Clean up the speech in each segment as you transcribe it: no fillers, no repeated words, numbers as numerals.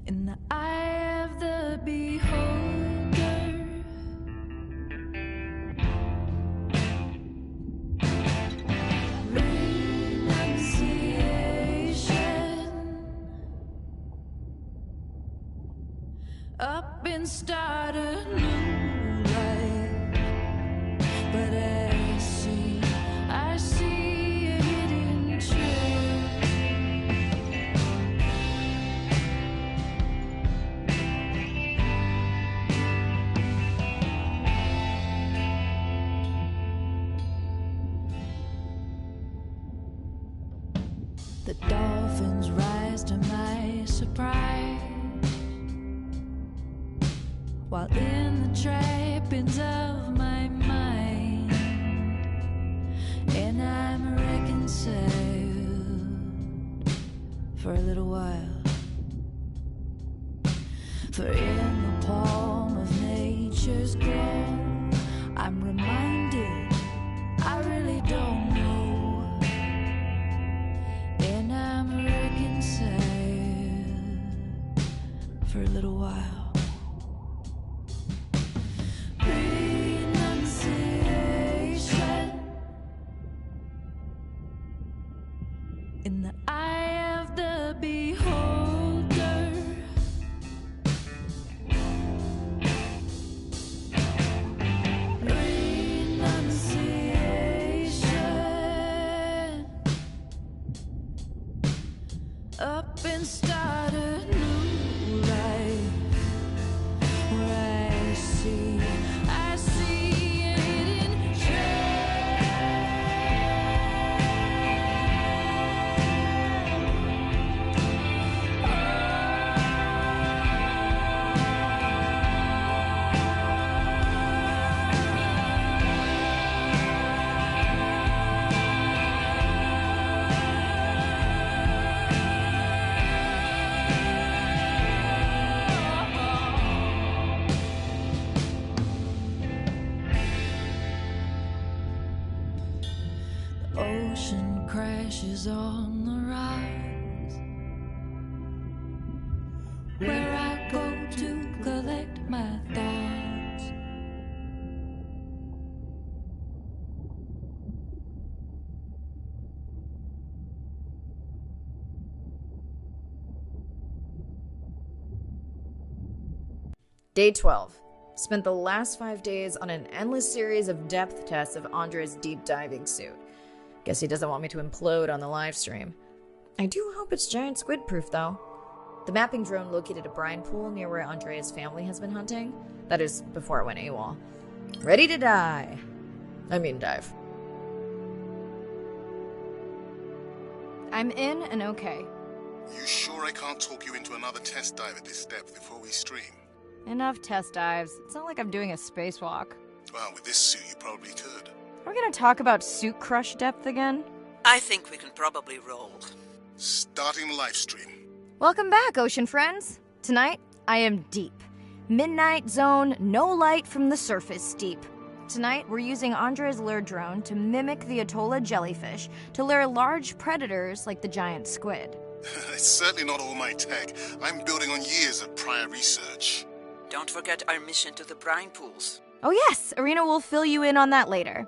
In the eye of the beholder, renunciation, up and start a new life. But I see a hidden trail. The dolphins rise to my surprise, while in the trappings of my mind, and I'm reconciled for a little while. For in the palm of nature's glow, I'm reminded I really don't know, and I'm reconciled for a little while. Renunciation in the eye of the beholder. Renunciation, up and start a new life, where I see a hidden The ocean crashes on the rocks, where I go to collect my thoughts. Day 12. Spent the last 5 days on an endless series of depth tests of Andre's deep diving suit. Guess he doesn't want me to implode on the live stream. I do hope it's giant squid proof, though. The mapping drone located a brine pool near where Andrea's family has been hunting. That is, before it went AWOL. Ready to dive. Dive. I'm in and okay. You sure I can't talk you into another test dive at this depth before we stream? Enough test dives. It's not like I'm doing a spacewalk. Well, with this suit you probably could. Are we gonna talk about suit crush depth again? I think we can probably roll. Starting the live stream. Welcome back, ocean friends. Tonight, I am deep. Midnight zone, no light from the surface deep. Tonight, we're using Andre's lure drone to mimic the Atolla jellyfish to lure large predators like the giant squid. It's certainly not all my tech. I'm building on years of prior research. Don't forget our mission to the brine pools. Oh yes, Arena will fill you in on that later.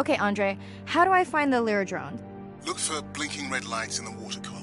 Okay, Andre, how do I find the lure drone? Look for blinking red lights in the water column.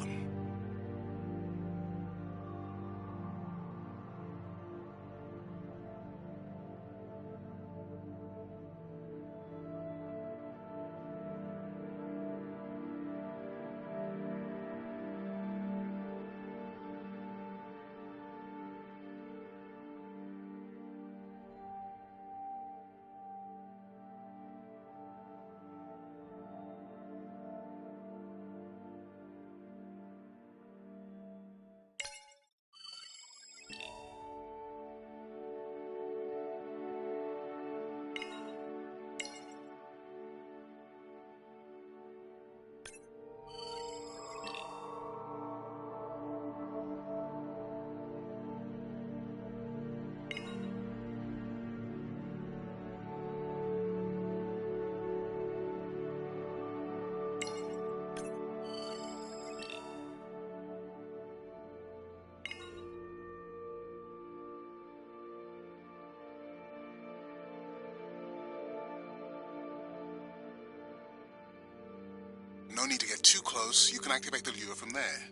No need to get too close. You can activate the lure from there.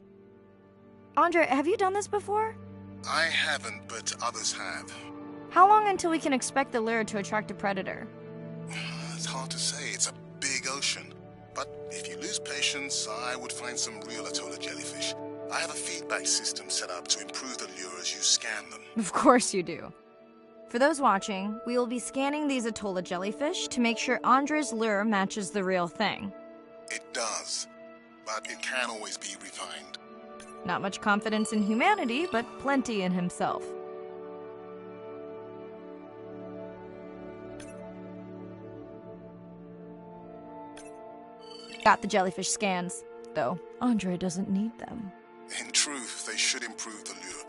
Andre, have you done this before? I haven't, but others have. How long until we can expect the lure to attract a predator? It's hard to say. It's a big ocean. But if you lose patience, I would find some real Atola jellyfish. I have a feedback system set up to improve the lure as you scan them. Of course you do. For those watching, we will be scanning these Atola jellyfish to make sure Andre's lure matches the real thing. It does, but it can always be refined. Not much confidence in humanity, but plenty in himself. Got the jellyfish scans, though Andre doesn't need them. In truth, they should improve the lure.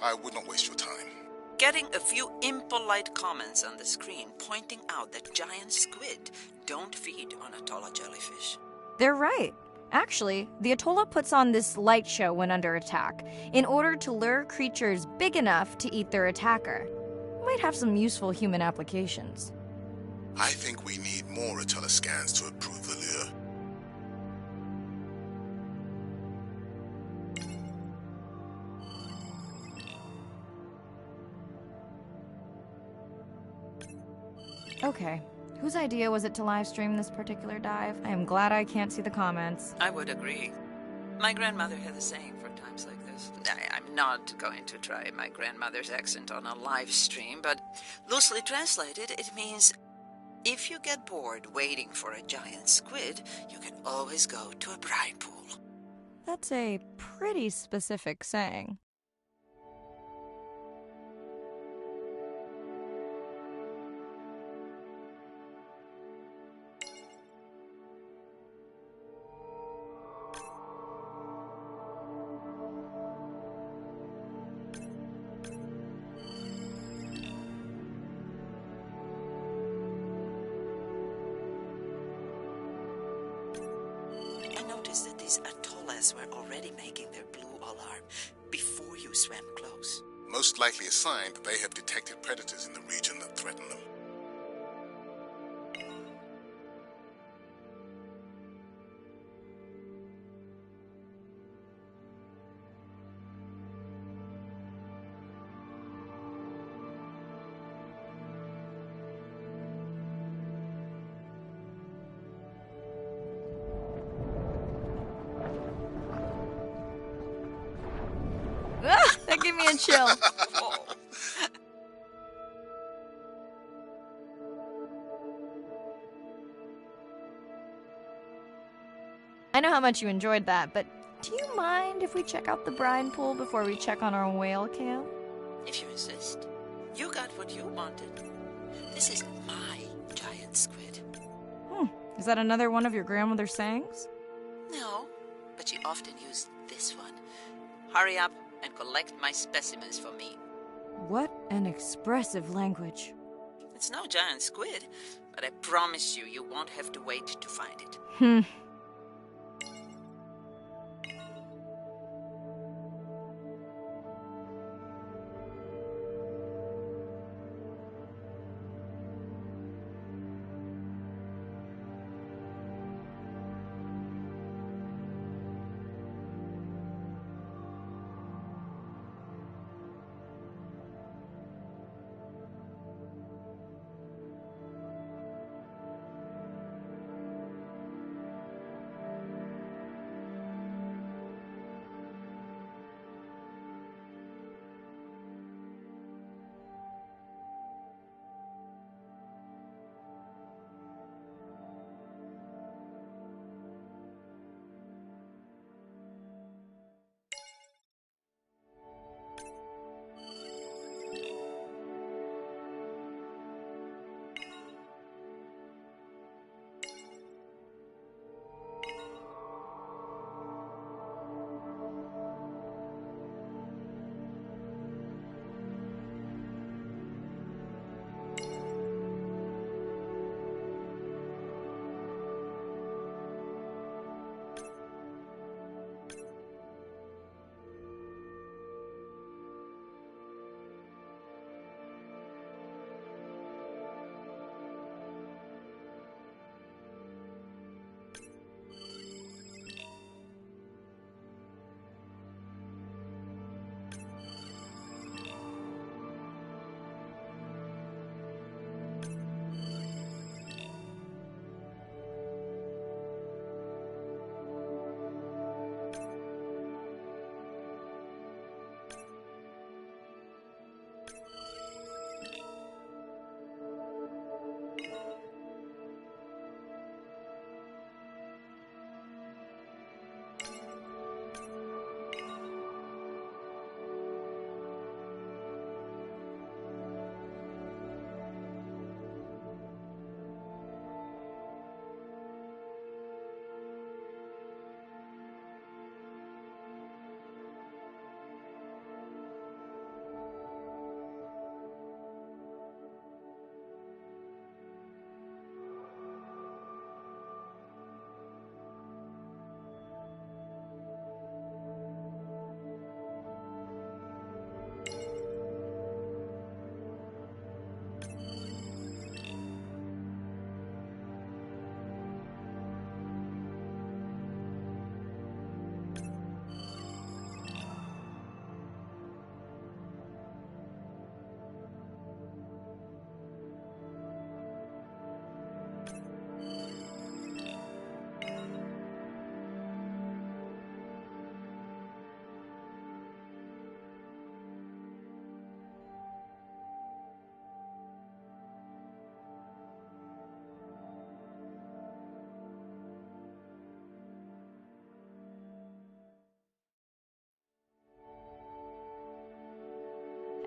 I would not waste your time. Getting a few impolite comments on the screen pointing out that giant squid don't feed on Atola jellyfish. They're right. Actually, the Atola puts on this light show when under attack, in order to lure creatures big enough to eat their attacker. Might have some useful human applications. I think we need more Atola scans to approve the lure. Okay. Whose idea was it to live stream this particular dive? I am glad I can't see the comments. I would agree. My grandmother had the saying for times like this. I'm not going to try my grandmother's accent on a live stream, but loosely translated, it means if you get bored waiting for a giant squid, you can always go to a brine pool. That's a pretty specific saying. That these Atolas were already making their blue alarm before you swam close. Most likely a sign that they have detected predators in the region that threaten them. That gave me a chill. I know how much you enjoyed that, but do you mind if we check out the brine pool before we check on our whale cam? If you insist. You got what you wanted. This is my giant squid. Is that another one of your grandmother's sayings? No, but she often used this one. Hurry up and collect my specimens for me. What an expressive language. It's no giant squid, but I promise you, you won't have to wait to find it.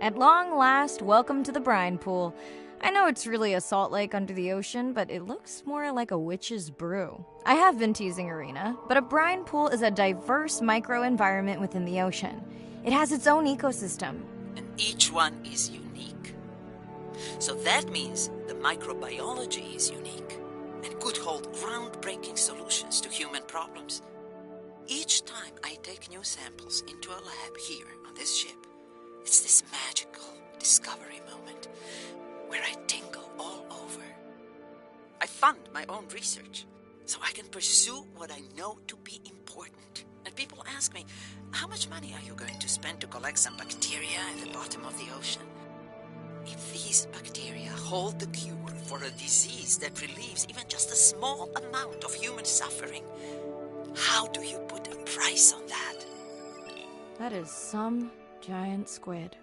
At long last, welcome to the brine pool. I know it's really a salt lake under the ocean, but it looks more like a witch's brew. I have been teasing Arena, but a brine pool is a diverse microenvironment within the ocean. It has its own ecosystem. And each one is unique. So that means the microbiology is unique and could hold groundbreaking solutions to human problems. Each time I take new samples into a lab here on this ship, it's this magical discovery moment where I tingle all over. I fund my own research so I can pursue what I know to be important. And people ask me, how much money are you going to spend to collect some bacteria at the bottom of the ocean? If these bacteria hold the cure for a disease that relieves even just a small amount of human suffering, how do you put a price on that? That is some giant squid.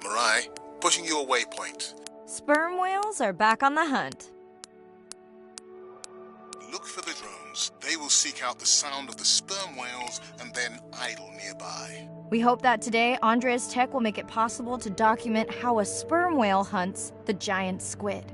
Mirai, pushing your waypoint. Sperm whales are back on the hunt. Look for the drones. They will seek out the sound of the sperm whales and then idle nearby. We hope that today, Andrea's tech will make it possible to document how a sperm whale hunts the giant squid.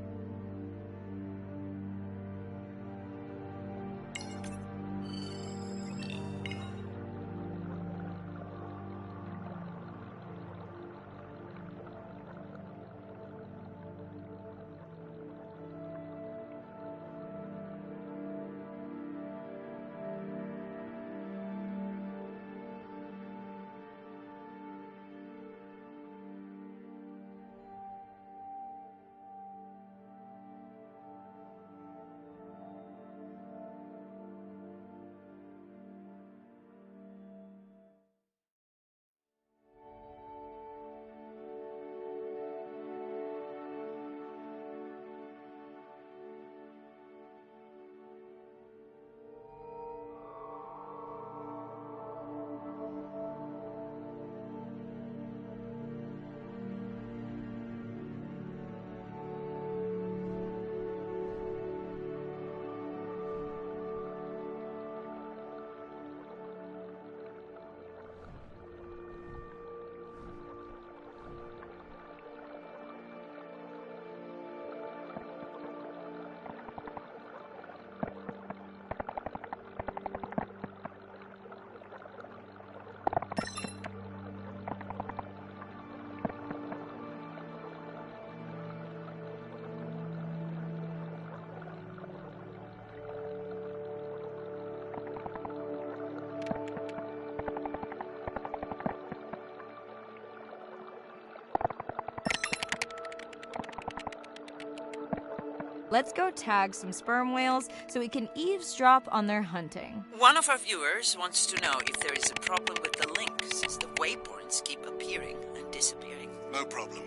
Let's go tag some sperm whales so we can eavesdrop on their hunting. One of our viewers wants to know if there is a problem with the link, since the waypoints keep appearing and disappearing. No problem.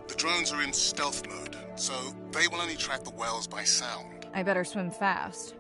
The drones are in stealth mode, so they will only track the whales by sound. I better swim fast.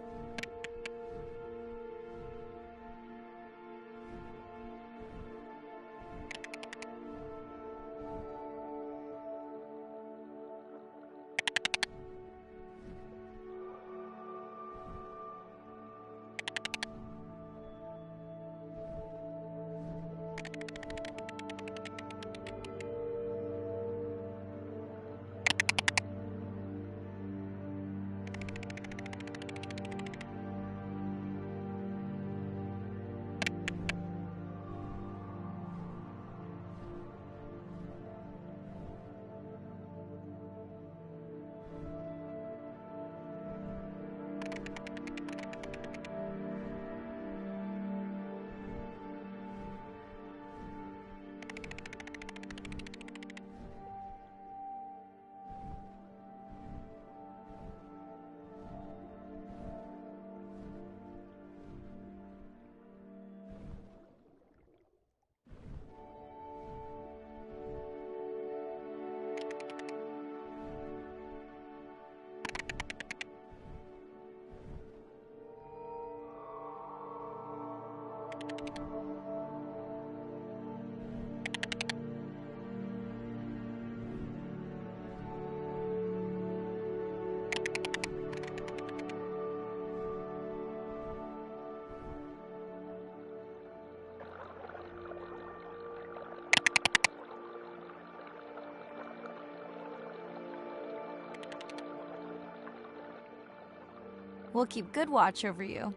We'll keep good watch over you.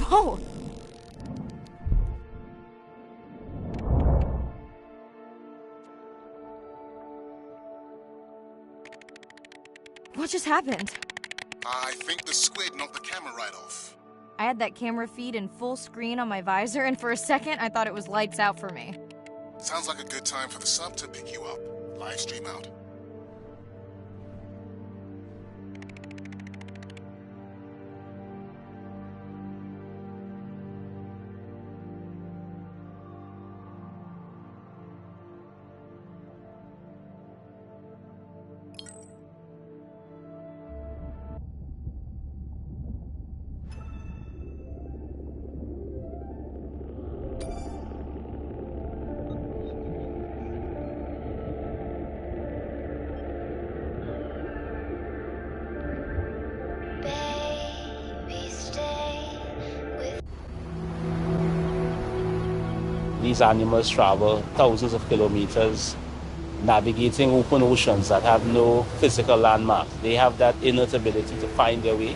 Whoa! What just happened? I think the squid knocked the camera right off. I had that camera feed in full screen on my visor, and for a second I thought it was lights out for me. Sounds like a good time for the sub to pick you up. Live stream out. These animals travel thousands of kilometers, navigating open oceans that have no physical landmarks. They have that innate ability to find their way.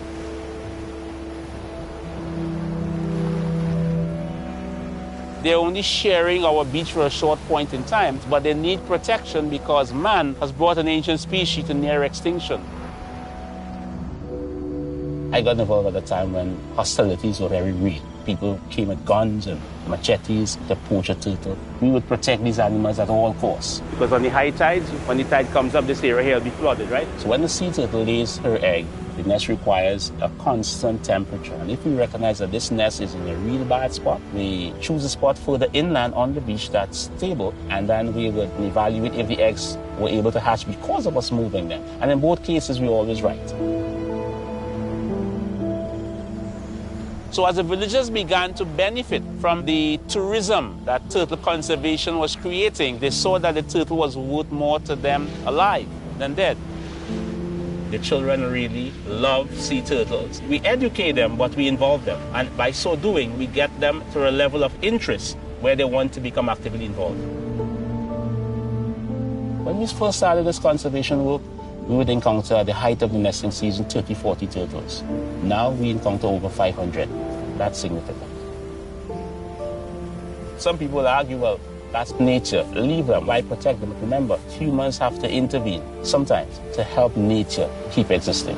They're only sharing our beach for a short point in time, but they need protection because man has brought an ancient species to near extinction. I got involved at a time when hostilities were very real. People came with guns and machetes to poach a turtle. We would protect these animals at all costs. Because on the high tides, when the tide comes up, this area here will be flooded, right? So when the sea turtle lays her egg, the nest requires a constant temperature. And if we recognize that this nest is in a real bad spot, we choose a spot further inland on the beach that's stable, and then we would evaluate if the eggs were able to hatch because of us moving them. And in both cases, we're always right. So as the villagers began to benefit from the tourism that turtle conservation was creating, they saw that the turtle was worth more to them alive than dead. The children really love sea turtles. We educate them, but we involve them. And by so doing, we get them to a level of interest where they want to become actively involved. When we first started this conservation work, we would encounter at the height of the nesting season 30, 40 turtles. Now we encounter over 500. That's significant. Some people argue, well, that's nature. Leave them. Why protect them? Remember, humans have to intervene sometimes to help nature keep existing.